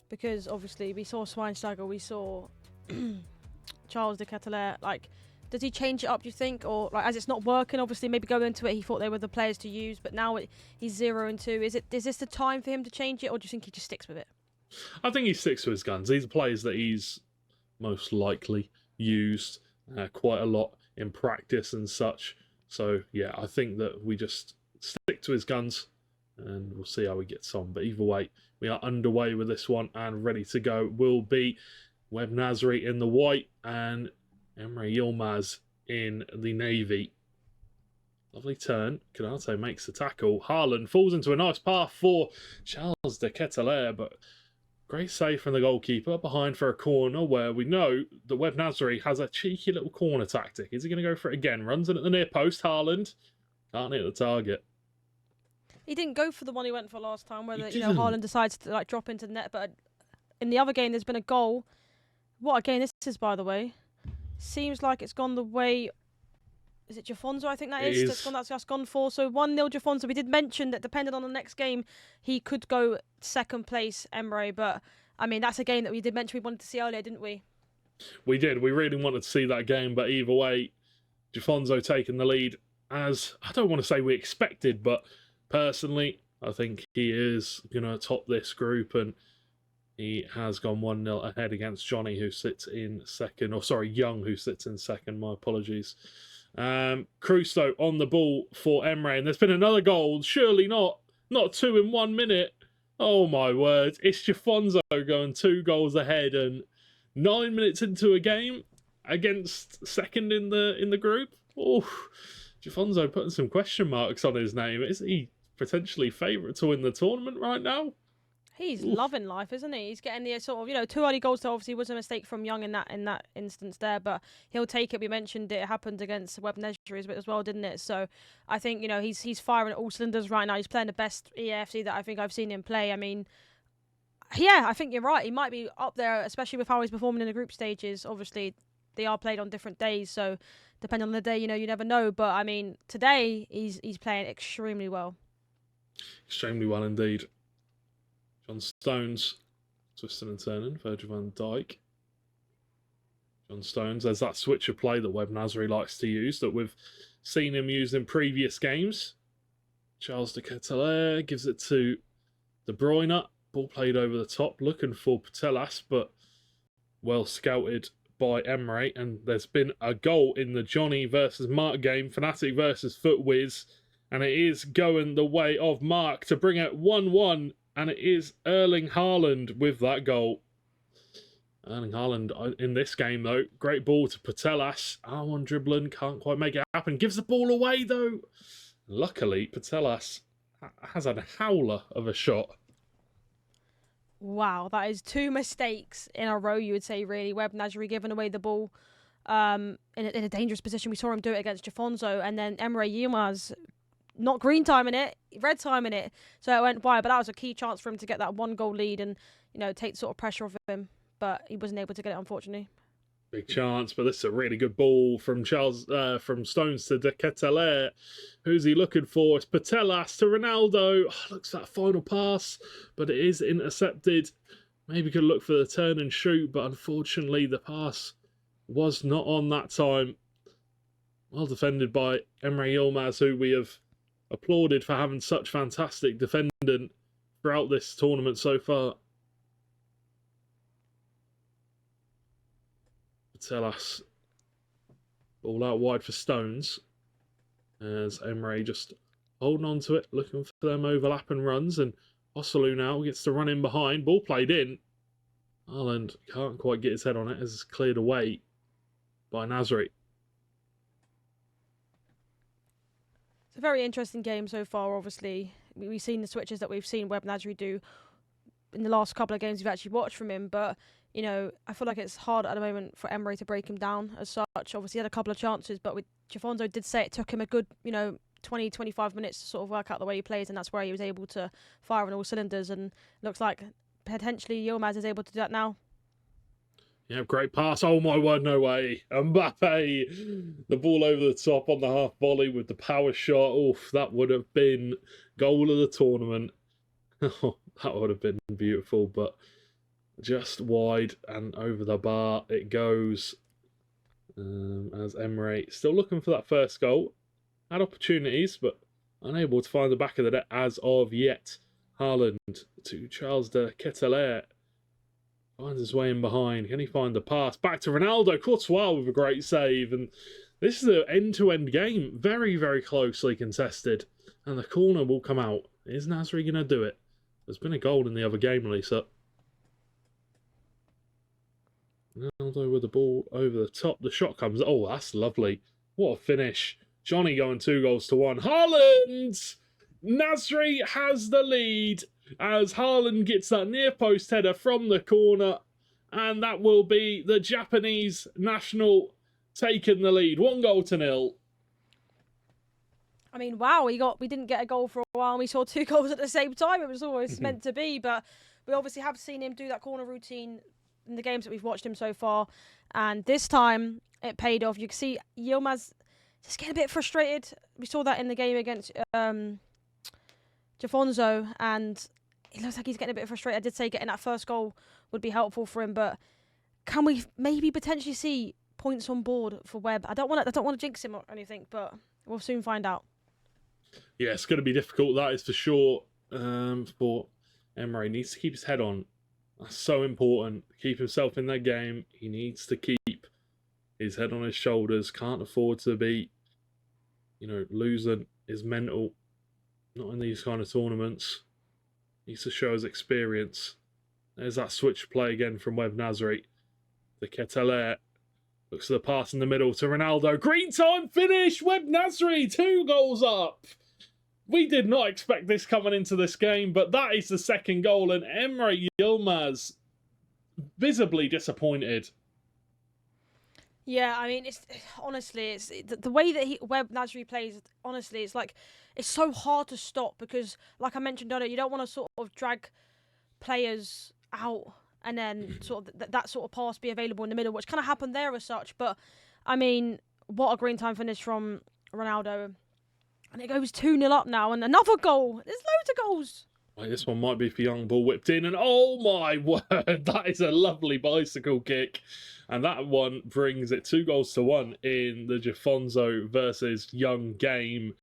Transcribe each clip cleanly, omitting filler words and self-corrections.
because obviously we saw Schweinsteiger, we saw Charles de Ketelaere. Like, does he change it up, do you think? Or, like, as it's not working, obviously, maybe going into it, he thought they were the players to use, but now he's 0-2. Is this the time for him to change it, or do you think he just sticks with it? I think he sticks to his guns. These are players that he's most likely used quite a lot in practice and such. So, yeah, I think that we just stick to his guns and we'll see how he gets on. But either way, we are underway with this one and ready to go. Will be Webb Nasri in the white and EmreYilmaz in the navy. Lovely turn. Canate makes the tackle. Haaland falls into a nice path for Charles de Ketelaere, but great save from the goalkeeper behind for a corner where we know that Webb Nasri has a cheeky little corner tactic. Is he going to go for it again? Runs in at the near post. Haaland can't hit the target. He didn't go for the one he went for last time, where Haaland decides to like drop into the net. But in the other game, there's been a goal. What a game this is, by the way. Seems like it's gone the way. Is it Jafonso? I think that is. That's gone for. So 1-0 Jafonso. We did mention that depending on the next game, he could go second place, Emre. But I mean, that's a game that we did mention we wanted to see earlier, didn't we? We did. We really wanted to see that game. But either way, Jafonso taking the lead, as I don't want to say we expected, but personally, I think he is going to top this group, and he has gone 1-0 ahead against Jonny, who sits in second. Or sorry, Young, who sits in second. My apologies. Crusoe on the ball for Emre, and there's been another goal. Surely not 2 in 1 minute. Oh my word! It's Jafonso going 2 goals ahead, and 9 minutes into a game against second in the group. Oh, Jafonso putting some question marks on his name. Is he potentially favourite to win the tournament right now? He's loving life, isn't he? He's getting the sort of, 2 early goals. So obviously was a mistake from Young in that instance there, but he'll take it. We mentioned it happened against Webb Nasri as well, didn't it? So I think he's firing at all cylinders right now. He's playing the best EAFC that I think I've seen him play. I mean, yeah, I think you're right. He might be up there, especially with how he's performing in the group stages. Obviously, they are played on different days, so depending on the day, you never know. But I mean, today he's playing extremely well. Extremely well indeed. John Stones, twisting and turning, Virgil van Dijk. John Stones, there's that switch of play that Webb Nasri likes to use, that we've seen him use in previous games. Charles de Ketelaere gives it to De Bruyne. Ball played over the top, looking for Putellas, but well scouted by Emre. And there's been a goal in the Jonny versus Mark game, Fnatic versus Footwiz, and it is going the way of Mark to bring it 1-1. And it is Erling Haaland with that goal. Erling Haaland in this game, though. Great ball to Putellas. R1 dribbling, can't quite make it happen. Gives the ball away, though. Luckily, Putellas has a howler of a shot. Wow, that is 2 mistakes in a row, you would say, really. Webb Nasri giving away the ball in a dangerous position. We saw him do it against Jafonso. And then EmreYilmaz, not green time in it, red time in it. So it went wide, but that was a key chance for him to get that 1-goal lead and, take sort of pressure off him. But he wasn't able to get it, unfortunately. Big chance, but this is a really good ball from from Stones to de Ketelaere. Who's he looking for? It's Putellas to Ronaldo. Oh, looks at that final pass, but it is intercepted. Maybe could look for the turn and shoot, but unfortunately the pass was not on that time. Well defended by EmreYilmaz, who we have applauded for having such fantastic defending throughout this tournament so far. Putellas, ball out wide for Stones, as Emre just holding on to it, looking for them overlapping runs, and Osalu now gets to run in behind. Ball played in. Haaland can't quite get his head on it as it's cleared away by Nasri. It's a very interesting game so far, obviously. We've seen the switches that we've seen Webb Nasri do in the last couple of games we've actually watched from him, but, I feel like it's hard at the moment for Emre to break him down as such. Obviously, he had a couple of chances, but Jafonso did say it took him a good, 20, 25 minutes to sort of work out the way he plays, and that's where he was able to fire on all cylinders, and looks like potentially Yilmaz is able to do that now. Yeah, great pass. Oh my word, no way. Mbappe, the ball over the top on the half volley with the power shot. Oof, that would have been goal of the tournament. Oh, that would have been beautiful, but just wide and over the bar it goes. As Emre still looking for that first goal. Had opportunities, but unable to find the back of the net as of yet. Haaland to Charles de Ketelaere. Finds his way in behind. Can he find the pass? Back to Ronaldo. Courtois with a great save. And this is an end-to-end game. Very, very closely contested. And the corner will come out. Is Nasri going to do it? There's been a goal in the other game, Lisa. Ronaldo with the ball over the top. The shot comes. Oh, that's lovely. What a finish. Jonny going 2-1. Haaland! Nasri has the lead as Haaland gets that near post header from the corner. And that will be the Japanese national taking the lead. 1-0. I mean, wow, we didn't get a goal for a while and we saw 2 goals at the same time. It was always meant to be, but we obviously have seen him do that corner routine in the games that we've watched him so far. And this time it paid off. You can see Yilmaz just getting a bit frustrated. We saw that in the game against Jafonzo, and it looks like he's getting a bit frustrated. I did say getting that first goal would be helpful for him, but can we maybe potentially see points on board for Webb? I don't want to jinx him or anything, but we'll soon find out. Yeah, it's going to be difficult. That is for sure. For Emre, needs to keep his head on. That's so important. Keep himself in that game. He needs to keep his head on his shoulders. Can't afford to be, losing his mental. Not in these kind of tournaments. Needs to show his experience. There's that switch play again from Webb Nasri. The Ketelaere looks at the pass in the middle to Ronaldo. Green time finish! Webb Nasri, 2 goals up. We did not expect this coming into this game, but that is the second goal, and EmreYilmaz visibly disappointed. Yeah, I mean, it's the way that Webb Nasri plays. Honestly, it's so hard to stop because, like I mentioned earlier, you don't want to sort of drag players out and then sort of that sort of pass be available in the middle, which kind of happened there as such. But I mean, what a green time finish from Ronaldo. And it goes 2-0 up now, and another goal. There's loads of goals. Wait, this one might be for Young. Ball whipped in, and oh my word, that is a lovely bicycle kick. And that one brings it 2-1 in the Jafonzo versus Young game.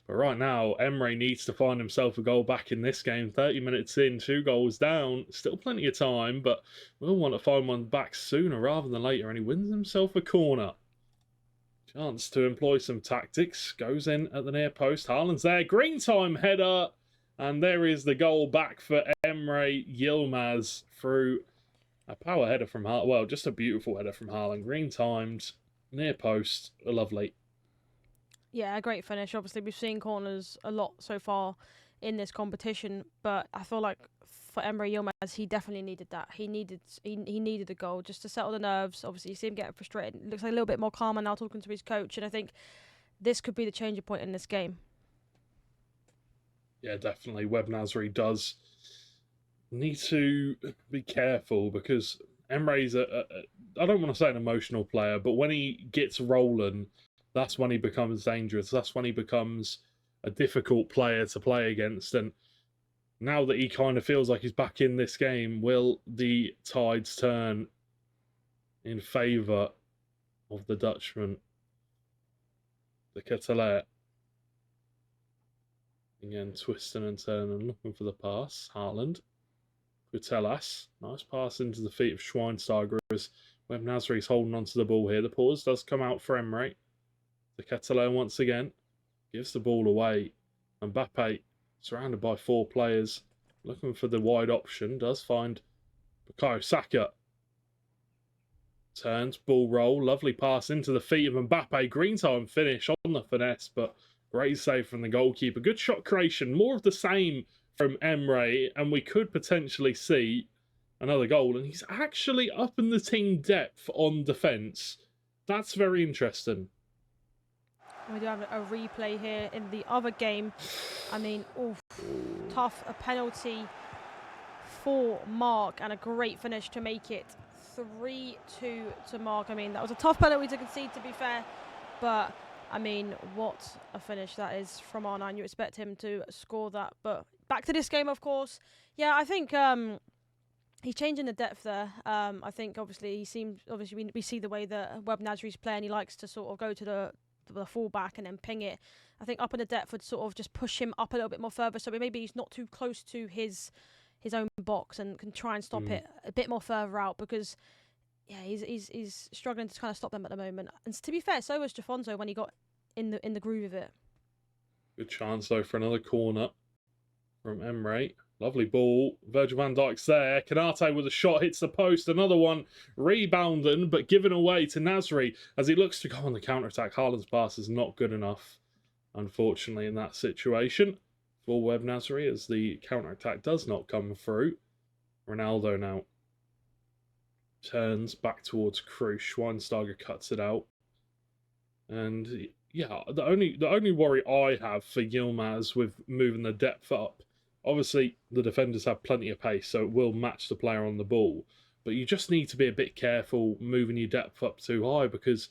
But right now, Emre needs to find himself a goal back in this game. 30 minutes in, 2 goals down. Still plenty of time, but we'll want to find one back sooner rather than later. And he wins himself a corner. Chance to employ some tactics. Goes in at the near post. Haaland's there. Green time header. And there is the goal back for EmreYilmaz through a power header from Haaland. Well, just a beautiful header from Haaland. Green timed. Near post. Lovely. Yeah, a great finish. Obviously, we've seen corners a lot so far in this competition, but I feel like for EmreYilmaz, he definitely needed that. He needed a goal just to settle the nerves. Obviously, you see him getting frustrated. It looks like a little bit more calmer now talking to his coach, and I think this could be the changing point in this game. Yeah, definitely. Webb Nasri does need to be careful because Emre's I don't want to say an emotional player, but when he gets rolling, that's when he becomes dangerous. That's when he becomes a difficult player to play against. And now that he kind of feels like he's back in this game, will the tides turn in favour of the Dutchman? The Ketelaere. Again, twisting and turning, looking for the pass. Haaland. Putellas. Nice pass into the feet of Schweinsteiger as Webb Nasri's holding onto the ball here. The pause does come out for Emre. The Ketelaere once again gives the ball away. Mbappe, surrounded by 4 players, looking for the wide option, does find Bukayo Saka. Turns, ball roll, lovely pass into the feet of Mbappe. Green time finish on the finesse, but great save from the goalkeeper. Good shot creation, more of the same from Emre, and we could potentially see another goal. And he's actually up in the team depth on defence. That's very interesting. We do have a replay here in the other game. I mean, tough. A penalty for Mark and a great finish to make it 3-2 to Mark. I mean, that was a tough penalty to concede, to be fair. But, I mean, what a finish that is from R9. You expect him to score that. But back to this game, of course. Yeah, I think He's changing the depth there. I think obviously we see the way that Webb Nasri's playing. He likes to sort of go to the full back and then ping it. I think up in the depth would sort of just push him up a little bit more further, so maybe he's not too close to his own box and can try and stop it a bit more further out, because he's struggling to kind of stop them at the moment. And to be fair, so was Jafonso when he got in the groove of it. Good chance though for another corner from Emre. Lovely ball. Virgil van Dijk's there. Kanate with a shot hits the post. Another one rebounding but given away to Nasri as he looks to go on the counter-attack. Haaland's pass is not good enough, unfortunately, in that situation for Webb Nasri, as the counter-attack does not come through. Ronaldo now turns back towards Cruz. Schweinsteiger cuts it out. And yeah, the only worry I have for Yilmaz with moving the depth up, obviously, the defenders have plenty of pace, so it will match the player on the ball. But you just need to be a bit careful moving your depth up too high, because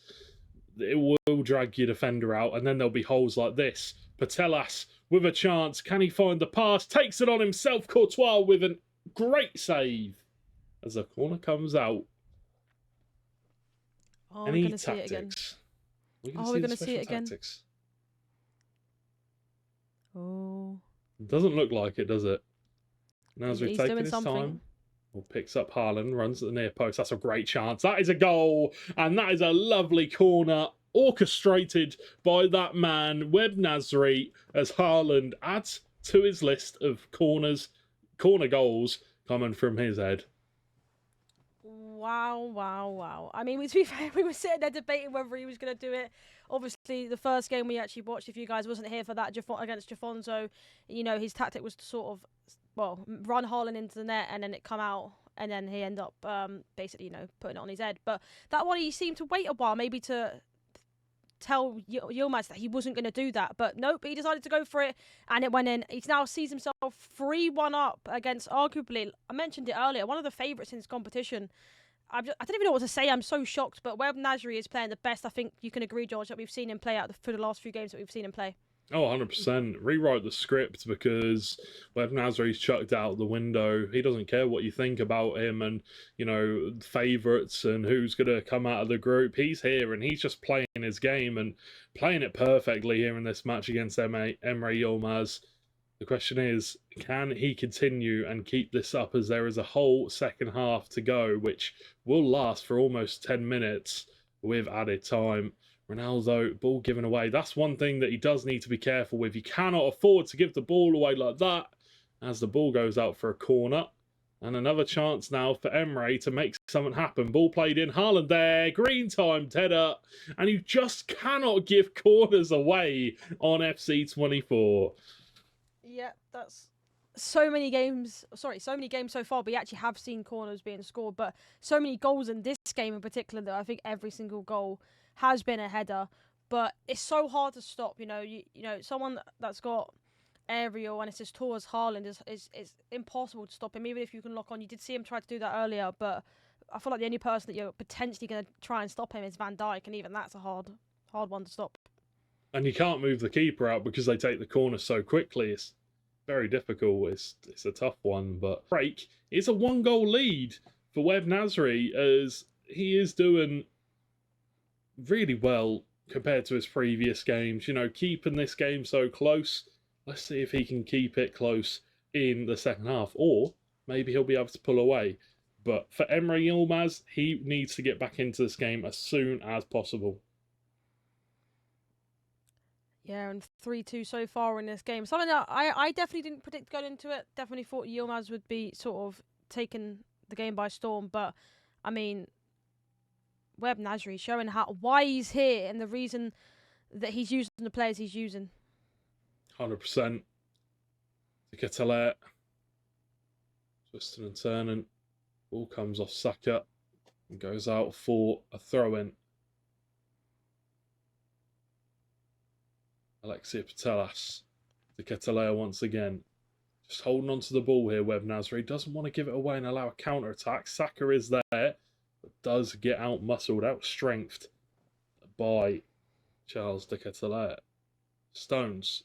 it will drag your defender out, and then there'll be holes like this. Patelas with a chance. Can he find the pass? Takes it on himself. Courtois with a great save as the corner comes out. Oh, we're going to see it again. We're going to see it again. Oh. Doesn't look like it, does it? Nasri He's taking doing his something. time. Well, picks up Haaland, runs at the near post. That's a great chance. That is a goal, and that is a lovely corner orchestrated by that man, Webb Nasri, as Haaland adds to his list of corner goals coming from his head. Wow. I mean, to be fair, we were sitting there debating whether he was going to do it. Obviously, the first game we actually watched, if you guys wasn't here for that, against Jafonso, his tactic was to sort of, run Haaland into the net and then it come out, and then he end up basically, putting it on his head. But that one, he seemed to wait a while, maybe to tell Yilmaz that he wasn't going to do that. But nope, he decided to go for it, and it went in. He now sees himself 3-1 up against, arguably, I mentioned it earlier, one of the favourites in this competition. I don't even know what to say. I'm so shocked. But Webb Nasri is playing the best. I think you can agree, George, that we've seen him play out for the last few games that we've seen him play. Oh, 100%. Rewrite the script, because Webb Nasri's chucked out the window. He doesn't care what you think about him and, favourites and who's going to come out of the group. He's here and he's just playing his game and playing it perfectly here in this match against EmreYilmaz. The question is, can he continue and keep this up, as there is a whole second half to go, which will last for almost 10 minutes with added time. Ronaldo, ball given away. That's one thing that he does need to be careful with. You cannot afford to give the ball away like that, as the ball goes out for a corner. And another chance now for Emre to make something happen. Ball played in. Haaland there. Green time, header. And you just cannot give corners away on FC 24. Yeah, that's so many games so far. We actually have seen corners being scored, but so many goals in this game in particular that I think every single goal has been a header. But it's so hard to stop. Someone that's got aerial and it's as tall as Haaland is impossible to stop him, even if you can lock on. You did see him try to do that earlier, but I feel like the only person that you're potentially going to try and stop him is Van Dijk, and even that's a hard one to stop. And you can't move the keeper out because they take the corner so quickly. It's very difficult. It's a tough one, but break is a 1-goal lead for Webb Nasri, as he is doing really well compared to his previous games. Keeping this game so close. Let's see if he can keep it close in the second half, or maybe he'll be able to pull away. But for EmreYilmaz, he needs to get back into this game as soon as possible. Yeah, and 3-2 so far in this game. Something that I definitely didn't predict going into it. Definitely thought Yilmaz would be sort of taking the game by storm. But, I mean, Webb Nasri showing why he's here and the reason that he's using the players he's using. 100%. To get alert. Twisting and turning. Ball comes off Saka and goes out for a throw-in. Alexia Putellas to Ketelea once again. Just holding on to the ball here, Webb Nasri. Doesn't want to give it away and allow a counter-attack. Saka is there, but does get out-muscled, out-strengthed by Charles de Ketelea. Stones.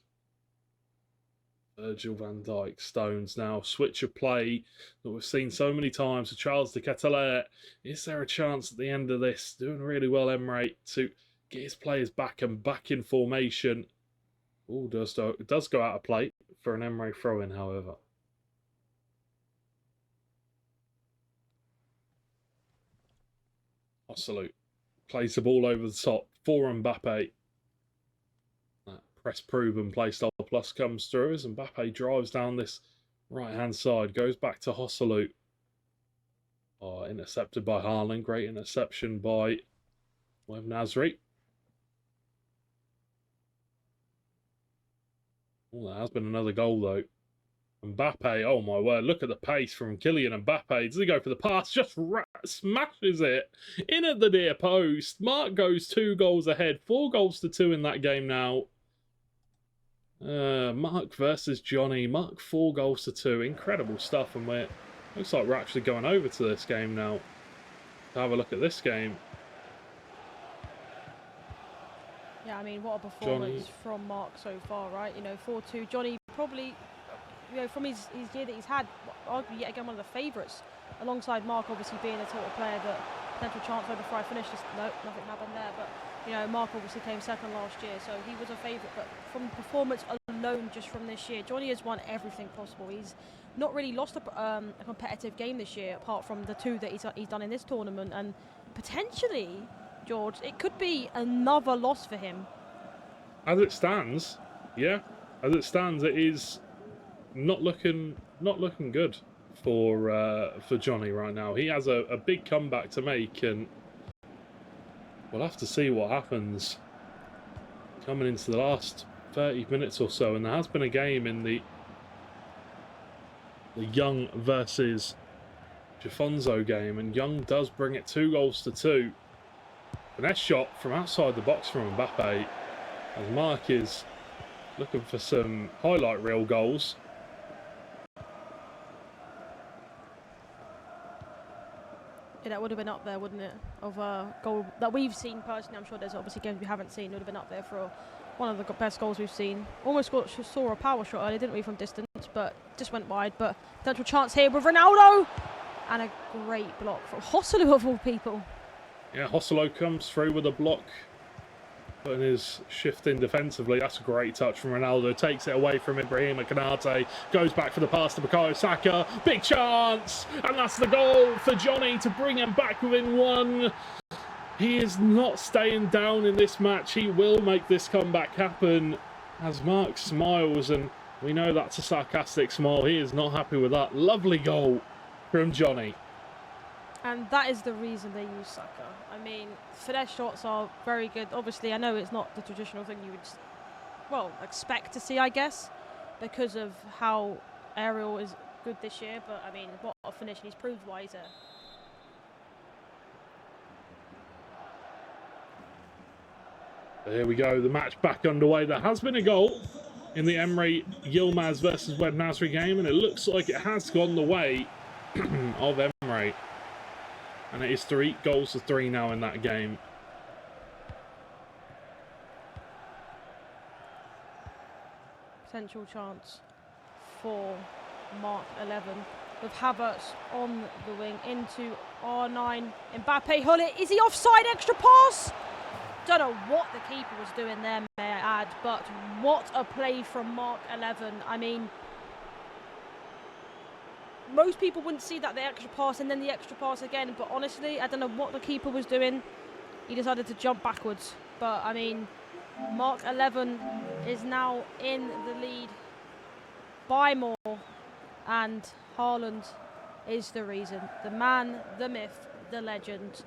Virgil van Dijk, Stones now. Switch of play that we've seen so many times with Charles de Ketelaere. Is there a chance at the end of this? Doing really well, Emre, to get his players back and back in formation. Oh, it does go out of play for an Emre throw-in, however. Absolute. Plays the ball over the top for Mbappe. That press proven play style plus comes through as Mbappe drives down this right hand side, goes back to Hosselu. Oh, intercepted by Haaland. Great interception by Nasri. Oh, that has been another goal though. Mbappe, oh my word, look at the pace from Kylian Mbappe. Does he go for the pass? Just smashes it in at the near post. Mark goes 2 goals ahead, 4 goals to 2 in that game now. Mark versus Jonny. Mark 4 goals to 2. Incredible stuff, and looks like we're actually going over to this game now to have a look at this game. Yeah, I mean, what a performance from Mark so far, right? 4-2. Jonny probably, from his year that he's had, arguably yet again one of the favourites, alongside Mark obviously being a sort of player that potential chance over before I finish. No, nothing happened there. But Mark obviously came second last year, so he was a favourite. But from performance alone, just from this year, Jonny has won everything possible. He's not really lost a competitive game this year, apart from the 2 that he's done in this tournament, and potentially, George, it could be another loss for him. As it stands, yeah. As it stands, it is not looking good for Jonny right now. He has a big comeback to make, and we'll have to see what happens coming into the last 30 minutes or so. And there has been a game in the Young versus Jafonzo game, and Young does bring it 2 goals to 2. Finesse shot from outside the box from Mbappe, as Mark is looking for some highlight reel goals. Yeah, that would have been up there, wouldn't it? Of a goal that we've seen personally. I'm sure there's obviously games we haven't seen. It would have been up there for one of the best goals we've seen. Almost saw a power shot earlier, didn't we, from distance, but just went wide. But potential chance here with Ronaldo, and a great block from Hosselu of all people. Yeah, Hosselu comes through with a block, putting his shift in defensively. That's a great touch from Ronaldo. Takes it away from Ibrahim Konate. Goes back for the pass to Bukayo Saka. Big chance! And that's the goal for Jonny to bring him back within 1. He is not staying down in this match. He will make this comeback happen. As Mark smiles, and we know that's a sarcastic smile. He is not happy with that. Lovely goal from Jonny. And that is the reason they use Saka. I mean, finesse shots are very good. Obviously, I know it's not the traditional thing you would, expect to see, I guess, because of how aerial is good this year. But, I mean, what a finish, and he's proved why he's there. Here we go, the match back underway. There has been a goal in the EmreYilmaz versus Web Nasri game, and it looks like it has gone the way of Emre. And it is 3 goals to 3 now in that game. Potential chance for Mark 11 with Havertz on the wing into R9. Mbappe, Hullet, is he offside? Extra pass? Don't know what the keeper was doing there, may I add, but what a play from Mark 11. I mean, most people wouldn't see that, the extra pass and then the extra pass again, but honestly, I don't know what the keeper was doing. He decided to jump backwards. But, I mean, Mark 11 is now in the lead by more, and Haaland is the reason. The man, the myth, the legend.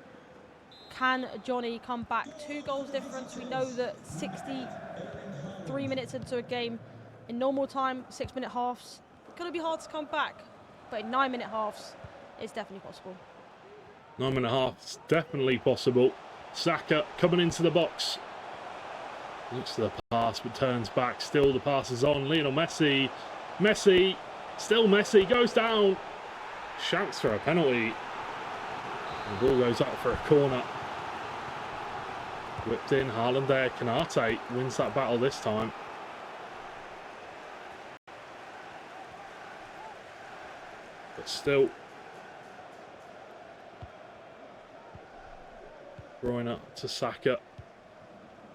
Can Jonny come back? 2 goals difference. We know that 63 minutes into a game, in normal time, 6-minute halves, it's going to be hard to come back. But in 9-minute halves, it's definitely possible. 9-minute halves, definitely possible. Saka coming into the box. Looks to the pass, but turns back. Still the pass is on. Lionel Messi. Still Messi. Goes down. Shouts for a penalty. The ball goes up for a corner. Whipped in. Haaland there. Konate wins that battle this time. But still. Drawing up to Saka.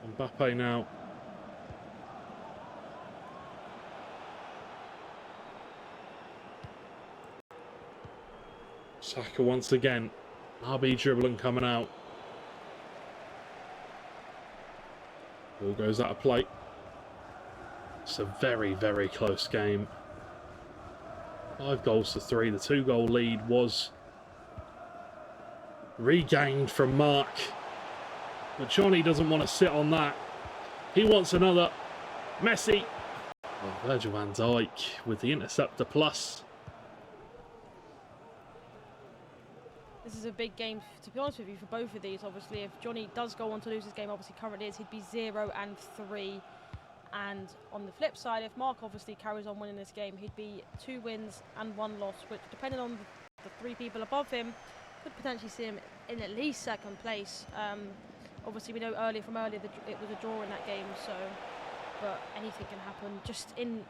Mbappe now. Saka once again. RB dribbling coming out. Ball goes out of play. It's a very, very close game. 5 goals to 3. The 2-goal lead was regained from Mark. But Jonny doesn't want to sit on that. He wants another. Messi. Oh, Virgil van Dijk with the interceptor plus. This is a big game, to be honest with you, for both of these. Obviously, if Jonny does go on to lose his game, obviously currently is, he'd be 0-3. And on the flip side, if Mark obviously carries on winning this game, he'd be 2 wins and 1 loss, which, depending on the 3 people above him, could potentially see him in at least 2nd place. Obviously, we know from earlier that it was a draw in that game, so but anything can happen. Just in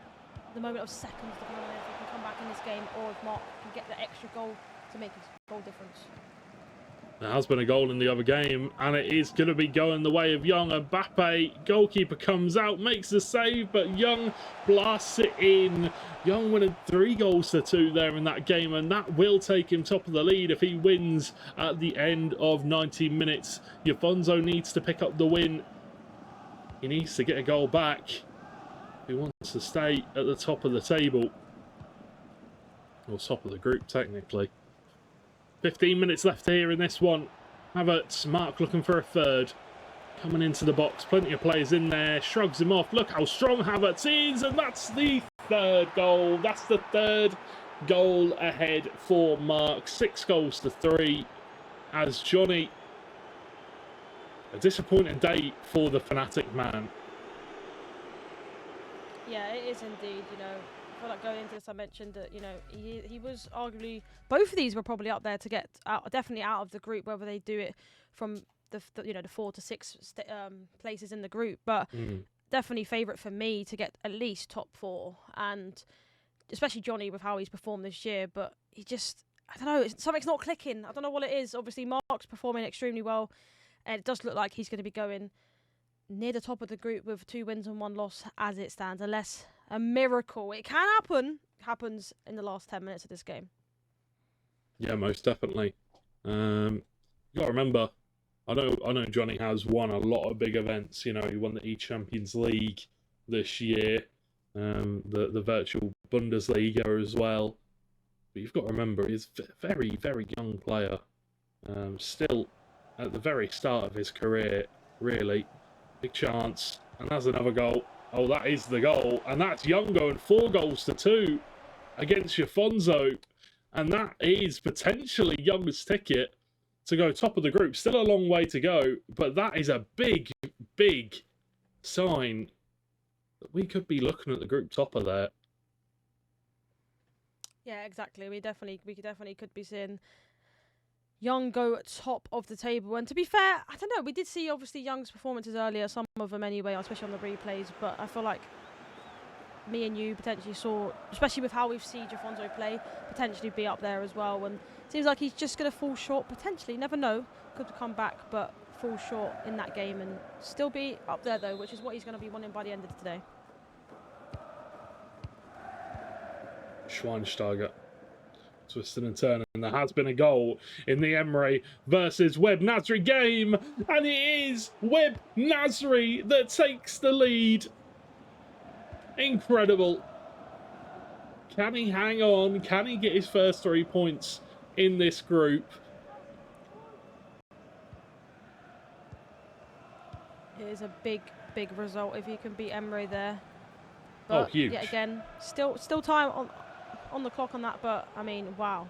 the moment of seconds, depending on if he can come back in this game, or if Mark can get the extra goal to make a goal difference. There has been a goal in the other game, and it is going to be going the way of Young. Mbappe, goalkeeper comes out, makes the save, but Young blasts it in. Young winning 3 goals to 2 there in that game, and that will take him top of the lead if he wins at the end of 90 minutes. Yafonso needs to pick up the win. He needs to get a goal back if he wants to stay at the top of the table. Or top of the group, technically. 15 minutes left here in this one. Havertz, Mark looking for a 3rd. Coming into the box, plenty of players in there. Shrugs him off. Look how strong Havertz is, and that's the 3rd goal. That's the 3rd goal ahead for Mark. 6 goals to 3 as Jonny. A disappointing day for the fanatic man. Yeah, it is indeed, you know. I feel like going into this, I mentioned that, you know, he was arguably, both of these were probably up there to get out, definitely out of the group, whether they do it from the 4 to 6 places in the group, but definitely favourite for me to get at least top 4, and especially Jonny with how he's performed this year. But he just, I don't know, something's not clicking. I don't know what it is. Obviously, Mark's performing extremely well, and it does look like he's going to be going near the top of the group with 2 wins and 1 loss as it stands, unless a miracle. It can happen. Happens in the last 10 minutes of this game. Yeah, most definitely. You got to remember, I know Jonny has won a lot of big events. You know, he won the E-Champions League this year, the virtual Bundesliga as well. But you've got to remember, he's a very, very young player. Still at the very start of his career, really. Big chance. And that's another goal. Oh, that is the goal. And that's Young going 4 goals to 2 against Yafonso. And that is potentially Young's ticket to go top of the group. Still a long way to go, but that is a big, big sign that we could be looking at the group topper there. Yeah, exactly. We definitely could be seeing Young go top of the table. And to be fair, I don't know, we did see obviously Young's performances earlier, some of them anyway, especially on the replays, but I feel like me and you potentially saw, especially with how we've seen Yafonso play, potentially be up there as well. And it seems like he's just going to fall short, potentially, never know, could come back, but fall short in that game and still be up there though, which is what he's going to be wanting by the end of today. Schweinsteiger twisting and turning, and there has been a goal in the Emre versus Webb Nasri game, and it is Webb Nasri that takes the lead. Incredible. Can he hang on? Can he get his first 3 points in this group? It is a big, big result if he can beat Emre there. But oh, huge. Yet again, still time on the clock on that, but I mean, wow.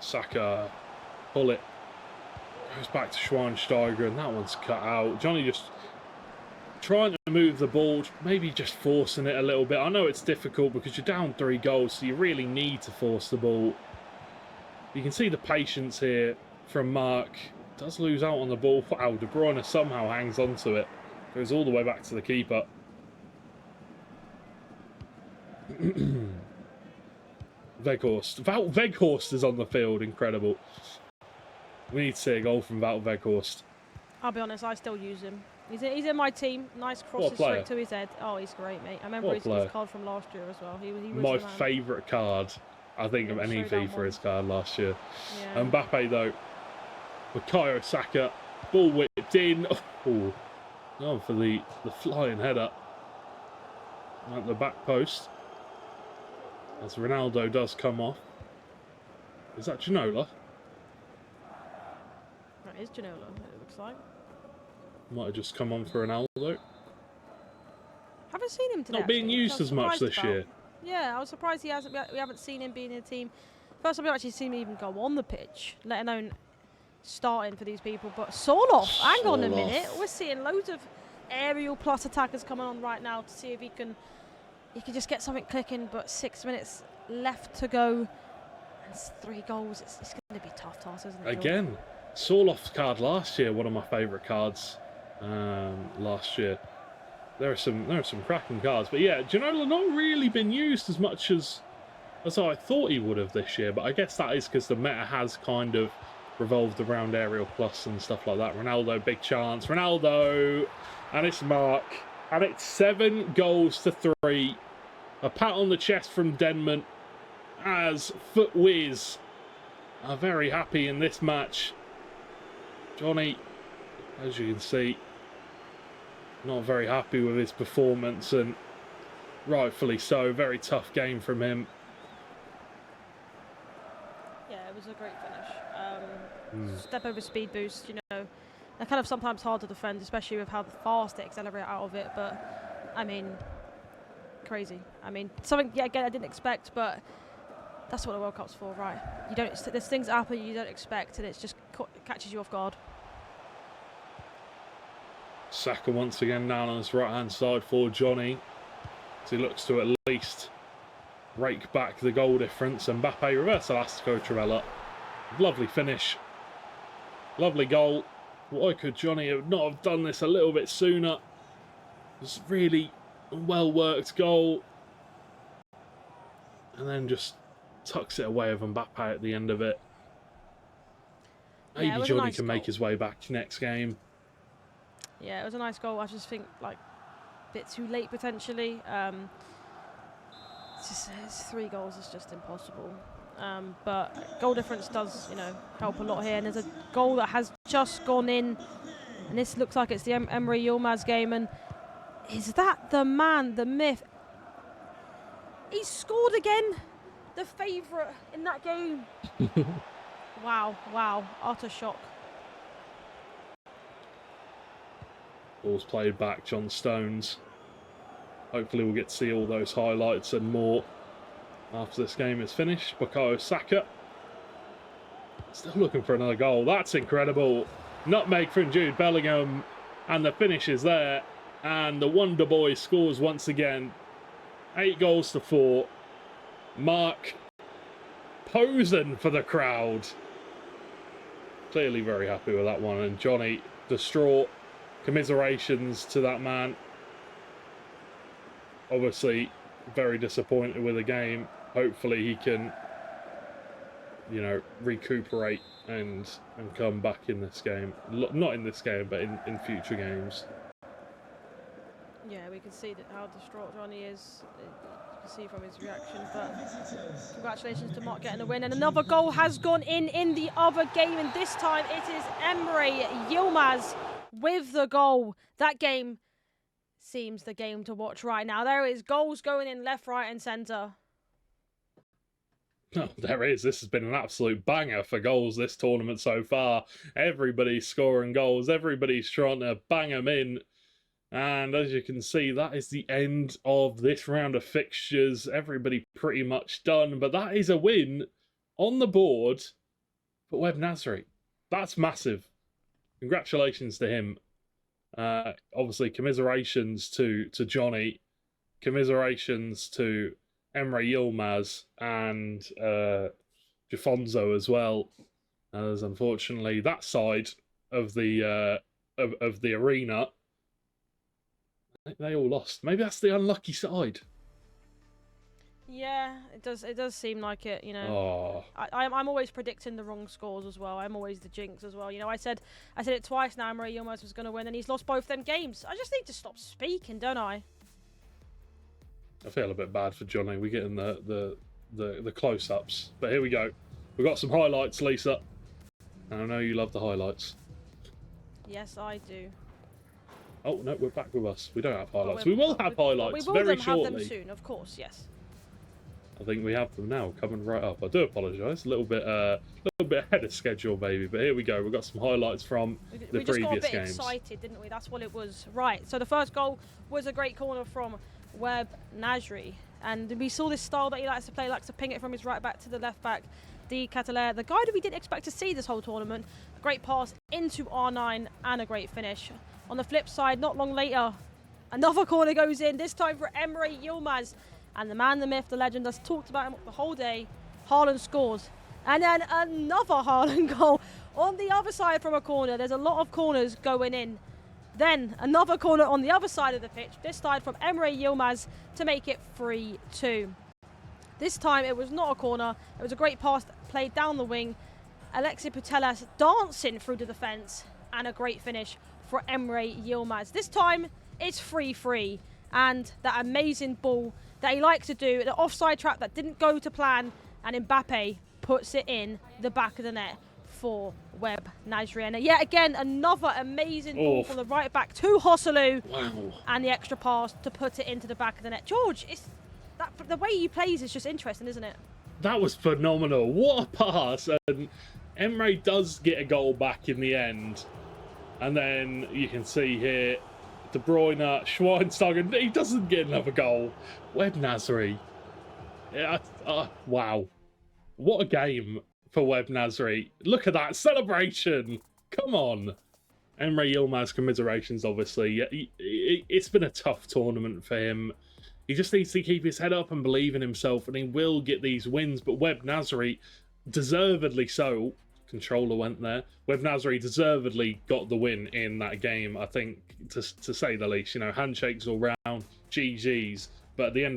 Saka, pull it. Goes back to Schweinsteiger, and that one's cut out. Jonny just trying to move the ball, maybe just forcing it a little bit. I know it's difficult because you're down 3 goals, so you really need to force the ball. You can see the patience here from Mark. Does lose out on the ball. Wow, De Bruyne somehow hangs on to it. Goes all the way back to the keeper. Weghorst. Wout Weghorst is on the field. Incredible. We need to see a goal from Wout Weghorst. I'll be honest, I still use him. He's in my team. Nice crosses straight to his head. Oh, he's great, mate. I remember his card from last year as well. He was my favourite card, I think, of any FIFA his card last year. Yeah. Mbappe, though. Bukayo Saka. Ball whipped in. Oh, no, for the flying header. At the back post. As Ronaldo does come off. Is that Jono? That is Jono, it looks like. Might have just come on for Ronaldo. Haven't seen him today. Not being used as much this year. Yeah, I was surprised we haven't seen him being in the team. First time we've actually seen him even go on the pitch, let alone starting for these people. But Sorloth, hang on a minute. We're seeing loads of aerial plus attackers coming on right now to see if he can just get something clicking. But 6 minutes left to go. And it's 3 goals. It's going to be a tough task, isn't it? Again, Sorloth's card last year, one of my favourite cards last year. There are some cracking cards, but yeah, Jono not really been used as much as I thought he would have this year. But I guess that is because the meta has kind of revolved around aerial plus and stuff like that. Ronaldo, big chance. Ronaldo, and it's Mark, and it's 7 goals to 3. A pat on the chest from Denman as Footwiz are very happy in this match. Jonny, as you can see, not very happy with his performance, and rightfully so. Very tough game from him. Yeah, it was a great finish. Step over speed boost, you know. They're kind of sometimes hard to defend, especially with how fast they accelerate out of it. But, I mean, crazy. I mean, something, yeah, again, I didn't expect, but that's what the World Cup's for, right? There's things that happen you don't expect, and it just catches you off guard. Saka once again down on his right-hand side for Jonny. So he looks to at least rake back the goal difference. And Mbappe reverse elastico Trivella. Lovely finish. Lovely goal. Why could Jonny not have done this a little bit sooner? It was really a well-worked goal. And then just tucks it away with Mbappe at the end of it. Maybe Jonny can make his way back next game. Yeah, it was a nice goal. I just think, like, a bit too late potentially. It's 3 goals is just impossible. But goal difference does, you know, help a lot here. And there's a goal that has just gone in, and this looks like it's the EmreYilmaz game. And is that the man, the myth? He scored again, the favourite in that game. Wow, utter shock. Ball's played back, John Stones. Hopefully we'll get to see all those highlights and more after this game is finished. Bukayo Saka. Still looking for another goal. That's incredible. Nutmeg from Jude Bellingham. And the finish is there. And the Wonder Boy scores once again. 8 goals to 4. Mark posing for the crowd. Clearly very happy with that one. And Jonny, distraught. Commiserations to that man. Obviously, very disappointed with the game. Hopefully he can, you know, recuperate and come back in this game. Not in this game, but in future games. Yeah, we can see how distraught Jonny is. You can see from his reaction. But congratulations to Mark getting the win. And another goal has gone in the other game. And this time it is EmreYilmaz with the goal. That game seems the game to watch right now. There is goals going in left, right and centre. Oh, there is. This has been an absolute banger for goals this tournament so far. Everybody's scoring goals. Everybody's trying to bang them in. And as you can see, that is the end of this round of fixtures. Everybody pretty much done. But that is a win on the board for Web Nasri. That's massive. Congratulations to him. Obviously, commiserations to Jonny. Commiserations to EmreYilmaz and Jafonzo as well. As unfortunately, that side of the arena, they all lost. Maybe that's the unlucky side. Yeah, it does. It does seem like it. You know, Oh, I'm always predicting the wrong scores as well. I'm always the jinx as well. You know, I said it twice now. EmreYilmaz was going to win, and he's lost both them games. I just need to stop speaking, don't I? I feel a bit bad for Jonny. We're getting the close-ups, but here we go. We've got some highlights, Lisa. And I know you love the highlights. Yes, I do. Oh no, we're back with us. We don't have highlights. We we will have highlights very shortly. Have them soon, of course. Yes. I think we have them now, coming right up. I do apologise, a little bit ahead of schedule, maybe. But here we go. We've got some highlights from the previous games. We just got a bit excited, didn't we? That's what it was. Right. So the first goal was a great corner from Nasri, and we saw this style that he likes to play. He likes to ping it from his right back to the left back. The Catalan, the guy that we didn't expect to see this whole tournament. A great pass into R9 and a great finish. On the flip side, not long later, another corner goes in, this time for EmreYilmaz. And the man, the myth, the legend, has talked about him the whole day. Haaland scores. And then another Haaland goal on the other side from a corner. There's a lot of corners going in. Then another corner on the other side of the pitch, this side from EmreYilmaz to make it 3-2. This time it was not a corner, it was a great pass played down the wing. Alexi Putellas dancing through the defence, and a great finish for EmreYilmaz. This time it's 3-3, and that amazing ball that he likes to do, the offside trap that didn't go to plan, and Mbappe puts it in the back of the net for Nasri. And yet again, another amazing ball from the right back to Hosselu. Wow. And the extra pass to put it into the back of the net. George, the way he plays is just interesting, isn't it? That was phenomenal. What a pass. And Emre does get a goal back in the end. And then you can see here, De Bruyne, Schweinsteiger, he doesn't get another goal. Nasri. Yeah, wow. What a game for Nasri. Look at that celebration. Come on. EmreYilmaz, commiserations, obviously. It's been a tough tournament for him. He just needs to keep his head up and believe in himself, and he will get these wins. But Nasri, deservedly so. Controller went there. Nasri deservedly got the win in that game, I think, to say the least. You know, handshakes all round, GG's. But at the end of